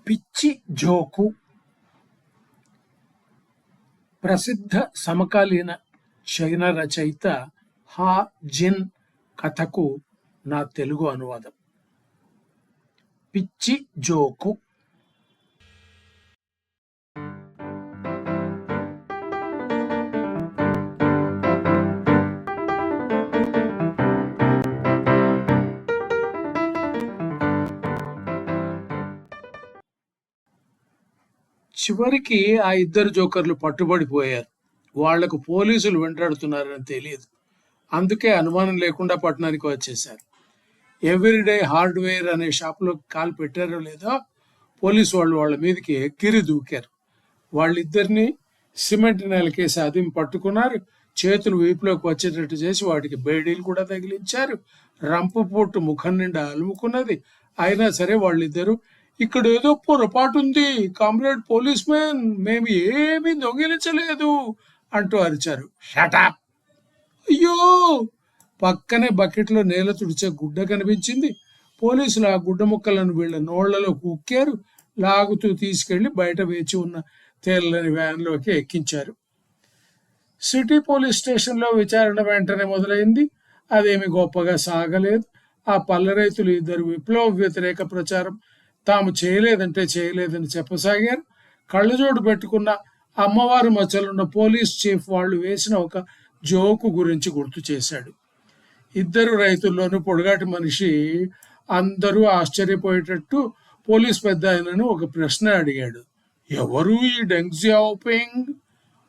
పిచ్చి జోకు. ప్రసిద్ధ సమకాలీన చైనా రచయిత హా జిన్ కథకు నా తెలుగు అనువాదం. పిచ్చి జోకు. చివరికి ఆ ఇద్దరు జోకర్లు పట్టుబడిపోయారు. వాళ్లకు పోలీసులు వెంటాడుతున్నారని తెలియదు. అందుకే అనుమానం లేకుండా పట్టణానికి వచ్చేశారు. ఎవ్రీడే హార్డ్వేర్ అనే షాప్లో కాలు పెట్టారో లేదో పోలీసు వాళ్ళు వాళ్ళ మీదకి ఎక్కిరి దూకారు. వాళ్ళిద్దరిని సిమెంట్ నేలకేసి అదిమి పట్టుకున్నారు. చేతులు వీపులోకి వచ్చేటట్టు చేసి వాటికి బేడీలు కూడా తగిలించారు. రంపు పొట్టు ముఖం నిండా అలుముకున్నది. అయినా సరే వాళ్ళిద్దరూ, ఇక్కడ ఏదో పొరపాటుంది కామ్రేడ్ పోలీస్ మ్యాన్, మేము ఏమీ దొంగిలించలేదు అంటూ అరిచారు. షటప్! అయ్యో! పక్కనే బకెట్లో నేల తుడిచే గుడ్డ కనిపించింది. పోలీసులు ఆ గుడ్డ ముక్కలను వీళ్ళ నోళ్లలో కుక్కారు. లాగుతూ తీసుకెళ్లి బయట వేచి ఉన్న తేలని వ్యాన్లోకి ఎక్కించారు. సిటీ పోలీస్ స్టేషన్లో విచారణ వెంటనే మొదలైంది. అదేమి గొప్పగా సాగలేదు. ఆ పల్లె రైతులు ఇద్దరు విప్లవ వ్యతిరేక ప్రచారం తాము చేయలేదంటే చేయలేదని చెప్పసాగారు. కళ్ళజోడు పెట్టుకున్న అమ్మవారి మధ్యలున్న పోలీస్ చీఫ్ వాళ్ళు వేసిన ఒక జోకు గురించి గుర్తు చేశాడు. ఇద్దరు రైతుల్లోనూ పొడుగాటి మనిషి అందరూ ఆశ్చర్యపోయేటట్టు పోలీస్ పెద్ద ఆయనను ఒక ప్రశ్న అడిగాడు. ఎవరు ఈ డెంగ్ జియాఓపింగ్?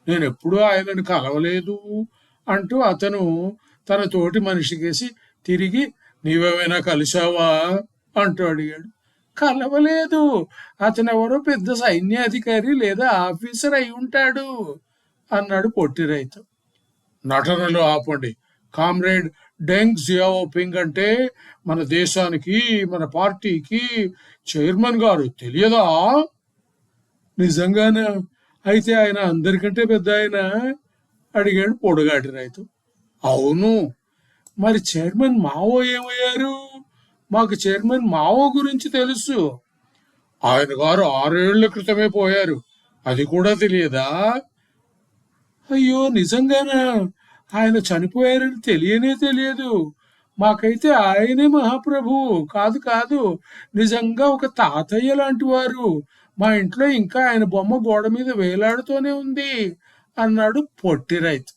నేను ఎప్పుడూ ఆయనను కలవలేదు అంటూ అతను తన తోటి మనిషికేసి తిరిగి, నీవేమైనా కలిశావా అంటూ అడిగాడు. కలవలేదు. అతను ఎవరో పెద్ద సైన్యాధికారి లేదా ఆఫీసర్ అయి ఉంటాడు అన్నాడు పొట్టి రైతు. నటనలు ఆపండి. కామ్రేడ్ డెంగ్ జియాఓపింగ్ అంటే మన దేశానికి, మన పార్టీకి చైర్మన్ గారు, తెలియదా? నిజంగానా? అయితే ఆయన అందరికంటే పెద్ద ఆయన అడిగాడు పొడుగాటి రైతు. అవును. మరి చైర్మన్ మావో ఏమయ్యారు? మాకు చైర్మన్ మావో గురించి తెలుసు. ఆయన గారు 6 ఏళ్ల క్రితమే పోయారు. అది కూడా తెలియదా? అయ్యో, నిజంగానా? ఆయన చనిపోయారని తెలియనే తెలియదు. మాకైతే ఆయనే మహాప్రభు. కాదు కాదు, నిజంగా ఒక తాతయ్య లాంటి వారు. మా ఇంట్లో ఇంకా ఆయన బొమ్మ గోడ మీద వేలాడుతూనే ఉంది అన్నాడు పొట్టి రైతు.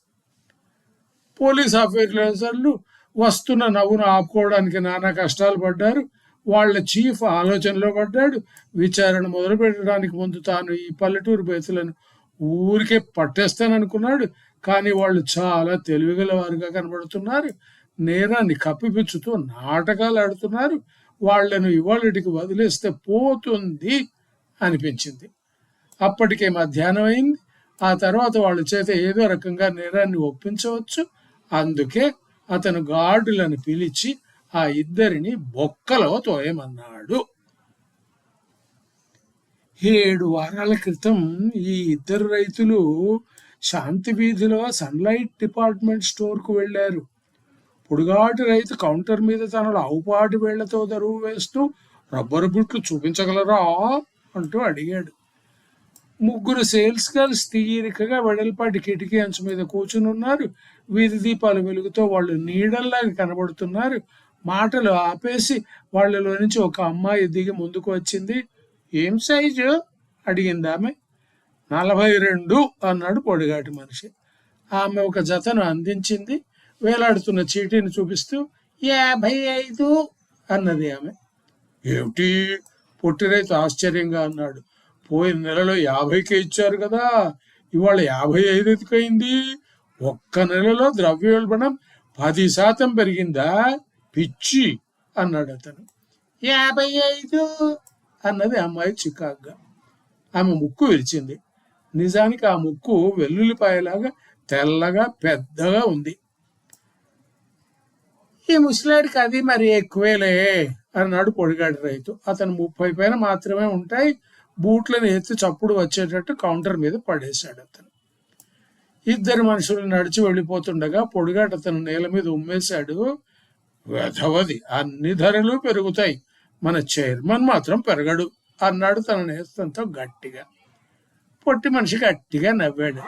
పోలీస్ ఆఫీసర్లు వస్తున్న నవ్వును ఆపుకోవడానికి నానా కష్టాలు పడ్డారు. వాళ్ళ చీఫ్ ఆలోచనలో పడ్డాడు. విచారణ మొదలు పెట్టడానికి ముందు తాను ఈ పల్లెటూరు బేతులను ఊరికే పట్టేస్తాననుకున్నాడు. కానీ వాళ్ళు చాలా తెలివిగల వారుగా కనబడుతున్నారు. నేరాన్ని కప్పిపుచ్చుతూ నాటకాలు ఆడుతున్నారు. వాళ్లను ఇవాళటికి వదిలేస్తే పోతుంది అనిపించింది. అప్పటికే మధ్యాహ్నం అయింది. ఆ తర్వాత వాళ్ళ చేత ఏదో రకంగా నేరాన్ని ఒప్పించవచ్చు. అందుకే అతను గార్డులను పిలిచి ఆ ఇద్దరిని బొక్కలో తోయమన్నాడు. 7 వారాల క్రితం ఈ ఇద్దరు రైతులు శాంతి వీధిలో సన్లైట్ డిపార్ట్మెంట్ స్టోర్కు వెళ్లారు. పొడుగాటి రైతు కౌంటర్ మీద తన లావుపాటి వేళ్లతో దరువు వేస్తూ, రబ్బరు బుట్లు చూపించగలరా అంటూ అడిగాడు. 3 సేల్స్ గర్ల్స్ తీరికగా వెడల్పాటి కిటికీ అంచు మీద కూర్చుని ఉన్నారు. వీధి దీపాల వెలుగుతో వాళ్ళు నీడల్లాగా కనబడుతున్నారు. మాటలు ఆపేసి వాళ్ళలో నుంచి ఒక అమ్మాయి దిగి ముందుకు వచ్చింది. ఏం సైజు అడిగింది ఆమె. 42 అన్నాడు పొడిగాటి మనిషి. ఆమె ఒక జతను అందించింది. వేలాడుతున్న చీటీని చూపిస్తూ 55 అన్నది ఆమె. ఏమిటి? పొట్టి రైతు ఆశ్చర్యంగా అన్నాడు. పోయిన నెలలో 50కే ఇచ్చారు కదా, ఇవాళ 55 ఎందుకయింది? ఒక్క నెలలో ద్రవ్యోల్బణం 10% పెరిగిందా? పిచ్చి అన్నాడు అతను. 55 అన్నది అమ్మాయి చికాగ్గా. ఆమె ముక్కు విరిచింది. నిజానికి ఆ ముక్కు వెల్లుల్లిపాయలాగా తెల్లగా పెద్దగా ఉంది. ఈ ముసలాడికి అది మరి ఎక్కువేలే అన్నాడు పొడిగాడి రైతు. అతను 30 పైన మాత్రమే ఉంటాయి. బూట్లను ఎత్తి చప్పుడు వచ్చేటట్టు కౌంటర్ మీద పడేశాడు అతను. ఇద్దరు మనుషులు నడిచి వెళ్ళిపోతుండగా పొడిగాటి అతను నేల మీద ఉమ్మేశాడు. వెధవది, అన్ని ధరలు పెరుగుతాయి, మన చైర్మన్ మాత్రం పెరగడు అన్నాడు తన నేస్తంతో గట్టిగా. పొట్టి మనిషి గట్టిగా నవ్వాడు.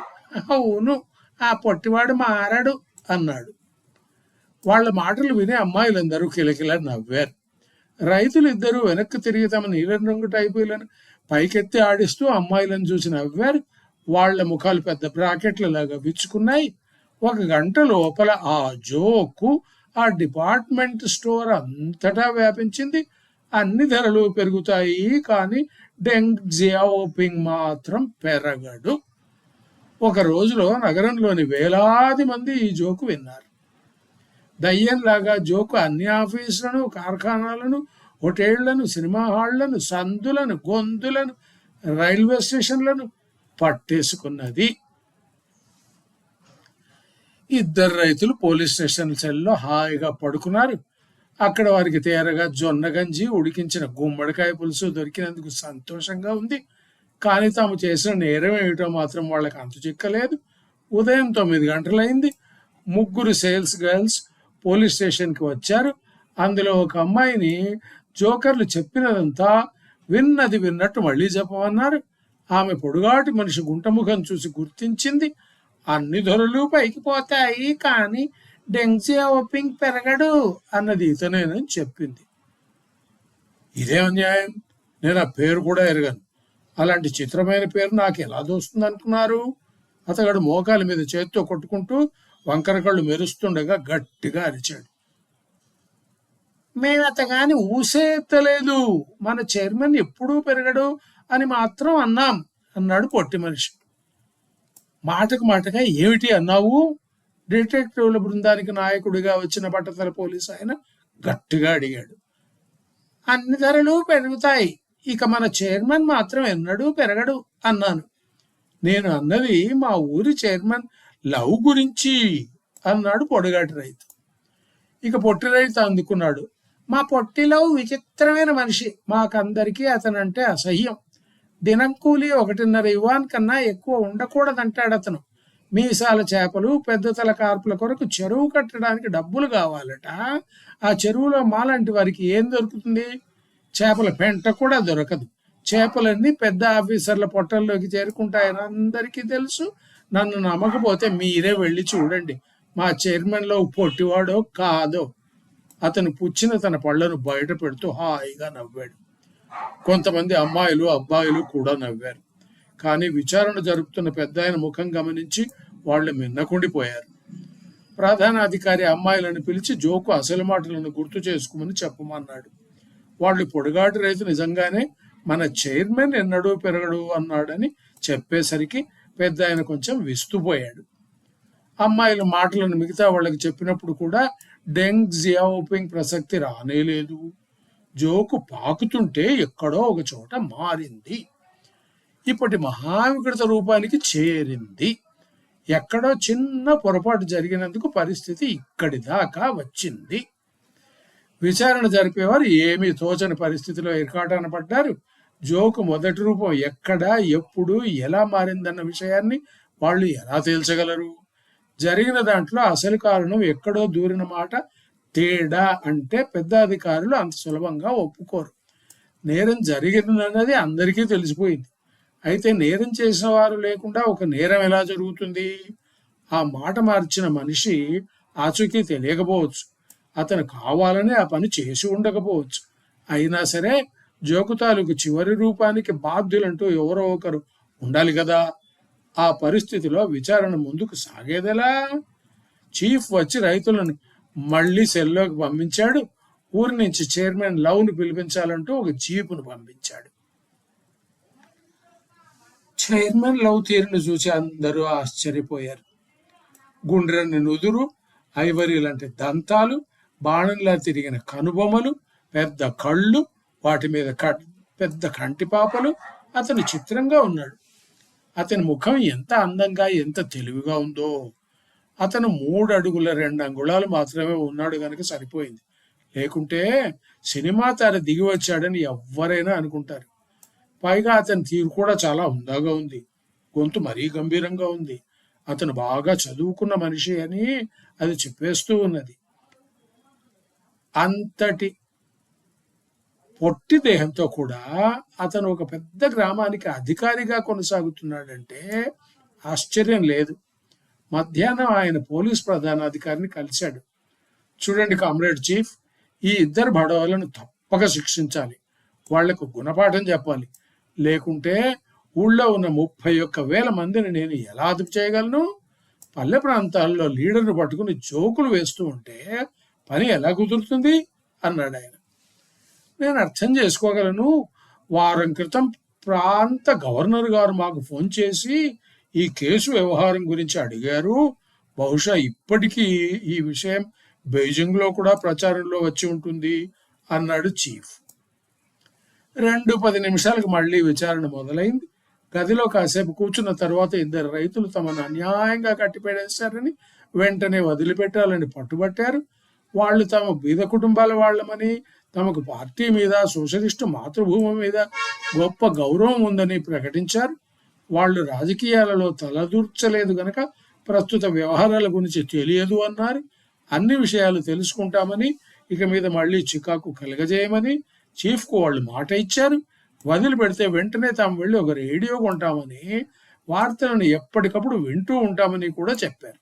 అవును, ఆ పొట్టివాడు మారాడు అన్నాడు. వాళ్ళ మాటలు విని అమ్మాయిలందరూ కిలకిలా నవ్వారు. రైతులు ఇద్దరూ వెనక్కి తిరిగి తమ నీలం రంగు టైపులను పైకెత్తి ఆడిస్తూ అమ్మాయిలను చూసి నవ్వారు. వాళ్ల ముఖాలు పెద్ద బ్రాకెట్లలాగా విచ్చుకున్నాయి. 1 గంట లోపల ఆ జోకు ఆ డిపార్ట్మెంట్ స్టోర్ అంతటా వ్యాపించింది. అన్ని ధరలు పెరుగుతాయి, కానీ డెంగ్ జియాఓపింగ్ మాత్రం పెరగడు. ఒక రోజులో నగరంలోని వేలాది మంది ఈ జోకు విన్నారు. దయ్యంలాగా జోకు అన్ని ఆఫీసులను, కార్ఖానాలను, హోటళ్లను, సినిమా హాళ్లను, సందులను, గొంతులను, రైల్వే స్టేషన్లను పట్టేసుకున్నది. 2 రైతులు పోలీస్ స్టేషన్ సెల్లో హాయిగా పడుకున్నారు. అక్కడ వారికి తేరగా జొన్న గంజి, ఉడికించిన గుమ్మడికాయ పులుసు దొరికినందుకు సంతోషంగా ఉంది. కానీ తాము చేసిన నేరం ఏమిటో మాత్రం వాళ్ళకి అంతు చిక్కలేదు. ఉదయం 9 గంటలైంది. 3 సేల్స్ గర్ల్స్ పోలీస్ స్టేషన్కి వచ్చారు. అందులో ఒక అమ్మాయిని జోకర్లు చెప్పినదంతా విన్నది విన్నట్టు మళ్ళీ చెప్పమన్నారు. ఆమె పొడుగాటి మనిషి గుంటముఖం చూసి గుర్తించింది. అన్ని ధరలు పైకి పోతాయి, కానీ డెంగ్ జియాఓపింగ్ పెరగడు అన్నది ఇతనేనని చెప్పింది. ఇదే అన్యాయం, నేను ఆ పేరు కూడా ఎరగను. అలాంటి చిత్రమైన పేరు నాకు ఎలా దోస్తుంది అనుకున్నారు? అతగాడు మోకాల మీద చేత్తో కొట్టుకుంటూ వంకర కళ్ళు మెరుస్తుండగా గట్టిగా అరిచాడు. మేము అతగాని ఊసే ఎత్తలేదు. మన చైర్మన్ ఎప్పుడూ పెరగడు అని మాత్రం అన్నాం అన్నాడు పొట్టి మనిషి. మాటకు మాటగా ఏమిటి అన్నావు? డిటెక్టివ్ల బృందానికి నాయకుడిగా వచ్చిన బట్టతల పోలీసు ఆయన గట్టిగా అడిగాడు. అన్ని ధరలు పెరుగుతాయి, ఇక మన చైర్మన్ మాత్రం ఎన్నడూ పెరగడు అన్నాను. నేను అన్నది మా ఊరి చైర్మన్ లవ్ గురించి అన్నాడు పొడిగాటి రైతు. ఇక పొట్టి రైతు అందుకున్నాడు. మా పొట్టిలో విచిత్రమైన మనిషి, మాకందరికీ అతనంటే అసహ్యం. దినం కూలి 1.5 యువాన్ కన్నా ఎక్కువ ఉండకూడదంటాడు అతను. మీసాల చేపలు, పెద్ద తల కార్పుల కొరకు చెరువు కట్టడానికి డబ్బులు కావాలట. ఆ చెరువులో మాలాంటి వారికి ఏం దొరుకుతుంది? చేపల పెంట కూడా దొరకదు. చేపలన్నీ పెద్ద ఆఫీసర్ల పొట్టల్లోకి చేరుకుంటాయని అందరికీ తెలుసు. నన్ను నమ్మకపోతే మీరే వెళ్ళి చూడండి. మా చైర్మన్లో పొట్టివాడో కాదో. అతను పుచ్చిన తన పళ్లను బయట పెడుతూ హాయిగా నవ్వాడు. కొంతమంది అమ్మాయిలు, అబ్బాయిలు కూడా నవ్వారు. కానీ విచారణ జరుపుతున్న పెద్ద ఆయన ముఖం గమనించి వాళ్ళు మిన్నకుండిపోయారు. ప్రధానాధికారి అమ్మాయిలను పిలిచి జోకు అసలు మాటలను గుర్తు చేసుకోమని చెప్పమన్నాడు. వాళ్ళు పొడిగాటి రైతు నిజంగానే మన చైర్మన్ ఎన్నడూ పెరగడు అన్నాడని చెప్పేసరికి పెద్ద ఆయన కొంచెం విస్తుపోయాడు. అమ్మాయిల మాటలను మిగతా వాళ్ళకి చెప్పినప్పుడు కూడా డెంగ్ జియాఓపింగ్ ప్రసక్తి రానేలేదు. జోకు పాకుతుంటే ఎక్కడో ఒక చోట మారింది. ఇప్పటి మహావికృత రూపానికి చేరింది. ఎక్కడో చిన్న పొరపాటు జరిగినందుకు పరిస్థితి ఇక్కడి దాకా వచ్చింది. విచారణ జరిపేవారు ఏమీ తోచని పరిస్థితిలో ఇరకాటాన పడ్డారు. జోకు మొదటి రూపం ఎక్కడ, ఎప్పుడు, ఎలా మారిందన్న విషయాన్ని వాళ్ళు ఎలా తేల్చగలరు? జరిగిన దాంట్లో అసలు కారణం ఎక్కడో దూరిన మాట తేడా అంటే పెద్ద అధికారులు అంత సులభంగా ఒప్పుకోరు. నేరం జరిగిందన్నది అందరికీ తెలిసిపోయింది. అయితే నేరం చేసిన వారు లేకుండా ఒక నేరం ఎలా జరుగుతుంది? ఆ మాట మార్చిన మనిషి ఆచూకీ తెలియకపోవచ్చు. అతను కావాలని ఆ పని చేసి ఉండకపోవచ్చు. అయినా సరే జోకు తాలూకు చివరి రూపానికి బాధ్యులంటూ ఎవరో ఒకరు ఉండాలి కదా. ఆ పరిస్థితిలో విచారణ ముందుకు సాగేదెలా? చీఫ్ వచ్చి రైతులను మళ్లీ సెల్లోకి పంపించాడు. ఊరి నుంచి చైర్మన్ లవ్ను పిలిపించాలంటూ ఒక జీపును పంపించాడు. చైర్మన్ లవ్ తీరును చూసి అందరూ ఆశ్చర్యపోయారు. గుండ్రని నుదురు, ఐవరీ లాంటి దంతాలు, బాణంలా తిరిగిన కనుబొమ్మలు, పెద్ద కళ్ళు, వాటి మీద పెద్ద కంటిపాపలు. అతను చిత్రంగా ఉన్నాడు. అతని ముఖం ఎంత అందంగా, ఎంత తెలివిగా ఉందో. అతను 3 అడుగుల 2 అంగుళాలు మాత్రమే ఉన్నాడు గనక సరిపోయింది. లేకుంటే సినిమా తార దిగి వచ్చాడని ఎవ్వరైనా అనుకుంటారు. పైగా అతని తీరు కూడా చాలా హుందాగా ఉంది. గొంతు మరీ గంభీరంగా ఉంది. అతను బాగా చదువుకున్న మనిషి అని అది చెప్పేస్తూ ఉన్నది. అంతటి పొట్టి దేహంతో కూడా అతను ఒక పెద్ద గ్రామానికి అధికారిగా కొనసాగుతున్నాడంటే ఆశ్చర్యం లేదు. మధ్యాహ్నం ఆయన పోలీస్ ప్రధానాధికారిని కలిశాడు. చూడండి కామ్రేడ్ చీఫ్, ఈ ఇద్దరు బడవలను తప్పక శిక్షించాలి, వాళ్లకు గుణపాఠం చెప్పాలి, లేకుంటే ఊళ్ళో ఉన్న 31,000 మందిని నేను ఎలా అదుపు చేయగలను? పల్లె ప్రాంతాల్లో లీడర్ను పట్టుకుని జోకులు వేస్తూ ఉంటే పని ఎలా కుదురుతుంది అన్నాడు ఆయన. నేను అర్థం చేసుకోగలను. వారం క్రితం ప్రాంత గవర్నర్ గారు మాకు ఫోన్ చేసి ఈ కేసు వ్యవహారం గురించి అడిగారు. బహుశా ఇప్పటికీ ఈ విషయం బెయిజింగ్లో కూడా ప్రచారంలో వచ్చి ఉంటుంది అన్నాడు చీఫ్. 2-10 నిమిషాలకు మళ్ళీ విచారణ మొదలైంది. గదిలో కాసేపు కూర్చున్న తర్వాత ఇద్దరు రైతులు తమను అన్యాయంగా కట్టిపెడేశారని వెంటనే వదిలిపెట్టాలని పట్టుబట్టారు. వాళ్ళు తమ బీద కుటుంబాల వాళ్ళమని, తమకు పార్టీ మీద, సోషలిస్టు మాతృభూమి మీద గొప్ప గౌరవం ఉందని ప్రకటించారు. వాళ్ళు రాజకీయాలలో తలదూర్చలేదు గనక ప్రస్తుత వ్యవహారాల గురించి తెలియదు అన్నారు. అన్ని విషయాలు తెలుసుకుంటామని, ఇక మీద మళ్ళీ చికాకు కలగజేయమని చీఫ్కు వాళ్ళు మాట ఇచ్చారు. వదిలిపెడితే వెంటనే తాము వెళ్ళి ఒక రేడియో కొంటామని, వార్తలను ఎప్పటికప్పుడు వింటూ ఉంటామని కూడా చెప్పారు.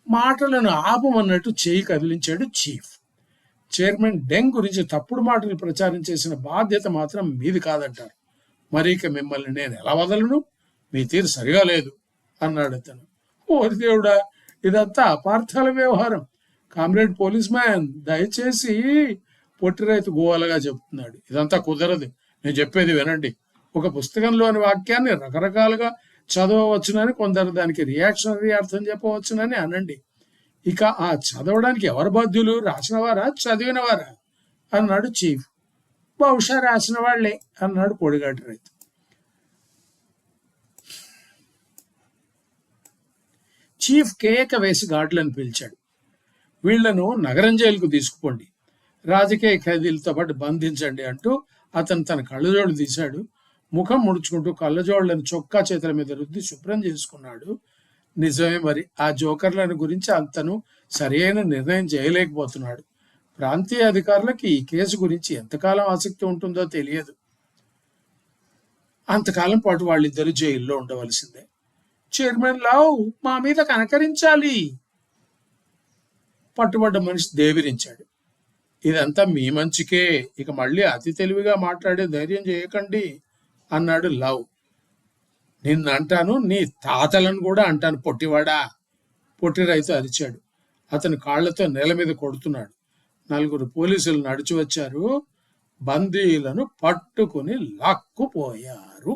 మాటలను ఆపమన్నట్టు చేయి కదిలించాడు చీఫ్. చైర్మన్ డెంగ్ గురించి తప్పుడు మాటలు ప్రచారం చేసిన బాధ్యత మాత్రం మీది కాదంటారు. మరి ఇక మిమ్మల్ని నేను ఎలా వదలను? మీ తీరు సరిగా లేదు అన్నాడు అతను. ఓరి దేవుడా, ఇదంతా అపార్థాల వ్యవహారం. కామ్రేడ్ పోలీస్ మ్యాన్, దయచేసి పొట్టి రైతు గోవాలగా చెబుతున్నాడు. ఇదంతా కుదరదు. నేను చెప్పేది వినండి. ఒక పుస్తకంలోని వాక్యాన్ని రకరకాలుగా చదవవచ్చునని, కొందరు దానికి రియాక్షనరీ అర్థం చెప్పవచ్చునని అనండి. ఇక ఆ చదవడానికి ఎవరు బాధ్యులు? రాసినవారా, చదివినవారా అన్నాడు చీఫ్. బహుశా రాసిన వాళ్లే అన్నాడు పొడిగాటి రైతు. చీఫ్ కేక వేసి గార్డులను పిలిచాడు. వీళ్లను నగరం జైలుకు తీసుకుపోండి, రాజకీయ ఖైదీలతో పాటు బంధించండి అంటూ అతను తన కళ్ళజోడు తీశాడు. ముఖం ముడుచుకుంటూ కళ్ళజోళ్లను చొక్కా చేతుల మీద రుద్ది శుభ్రం చేసుకున్నాడు. నిజమే, మరి ఆ జోకర్లను గురించి అతను సరైన నిర్ణయం చేయలేకపోతున్నాడు. ప్రాంతీయ అధికారులకు ఈ కేసు గురించి ఎంతకాలం ఆసక్తి ఉంటుందో తెలియదు. అంతకాలం పాటు వాళ్ళిద్దరు జైల్లో ఉండవలసిందే. చైర్మన్ లావ్, మా మీద కనకరించాలి, పట్టుబడ్డ మనిషి దేవిరించాడు. ఇదంతా మీ మంచికే, ఇక మళ్ళీ అతి తెలివిగా మాట్లాడే ధైర్యం చేయకండి అన్నాడు లవ్. నిన్నంటాను, నీ తాతలను కూడా అంటాను పొట్టివాడా, పొట్టి రైతు అరిచాడు. అతను కాళ్లతో నేల మీద కొడుతున్నాడు. 4 పోలీసులు నడిచి వచ్చారు. బందీలను పట్టుకుని లాక్కుపోయారు.